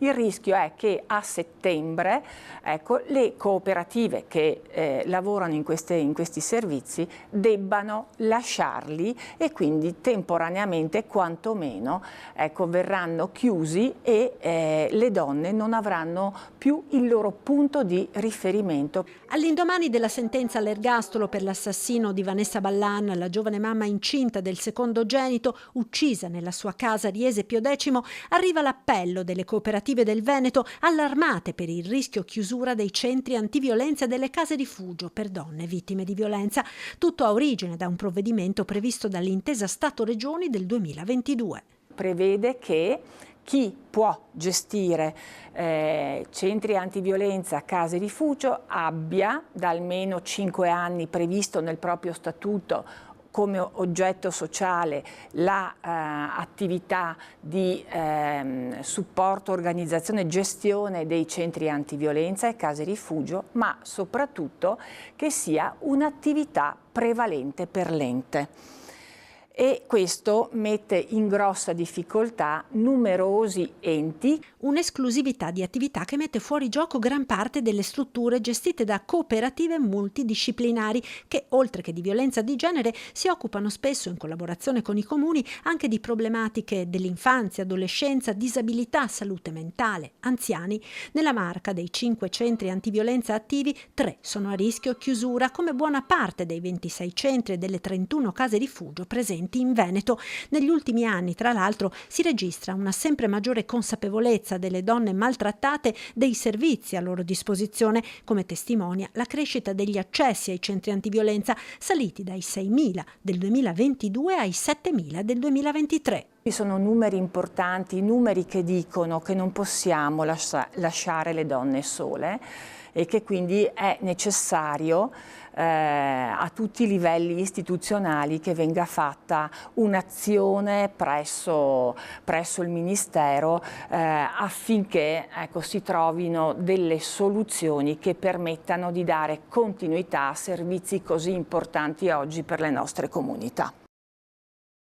Il rischio è che a settembre, ecco, le cooperative che lavorano in questi servizi debbano lasciarli e quindi temporaneamente quantomeno, ecco, verranno chiusi e le donne non avranno più il loro punto di riferimento. All'indomani della sentenza all'ergastolo per l'assassino di Vanessa Ballan, la giovane mamma incinta del secondogenito, uccisa nella sua casa a Riese Pio X, arriva l'appello delle cooperative del Veneto, allarmate per il rischio chiusura dei centri antiviolenza e delle case rifugio per donne vittime di violenza. Tutto ha origine da un provvedimento previsto dall'intesa Stato-Regioni del 2022. Prevede che chi può gestire centri antiviolenza, case rifugio, abbia da almeno 5 anni previsto nel proprio statuto come oggetto sociale l'attività di supporto, organizzazione e gestione dei centri antiviolenza e case rifugio, ma soprattutto che sia un'attività prevalente per l'ente. E questo mette in grossa difficoltà numerosi enti. Un'esclusività di attività che mette fuori gioco gran parte delle strutture gestite da cooperative multidisciplinari che, oltre che di violenza di genere, si occupano spesso, in collaborazione con i comuni, anche di problematiche dell'infanzia, adolescenza, disabilità, salute mentale, anziani. Nella Marca, dei 5 centri antiviolenza attivi, 3 sono a rischio chiusura, come buona parte dei 26 centri e delle 31 case rifugio presenti in Veneto. Negli ultimi anni, tra l'altro, si registra una sempre maggiore consapevolezza delle donne maltrattate dei servizi a loro disposizione, come testimonia la crescita degli accessi ai centri antiviolenza, saliti dai 6.000 del 2022 ai 7.000 del 2023. Ci sono numeri importanti, numeri che dicono che non possiamo lasciare le donne sole e che quindi è necessario a tutti i livelli istituzionali che venga fatta un'azione presso il Ministero affinché, ecco, si trovino delle soluzioni che permettano di dare continuità a servizi così importanti oggi per le nostre comunità.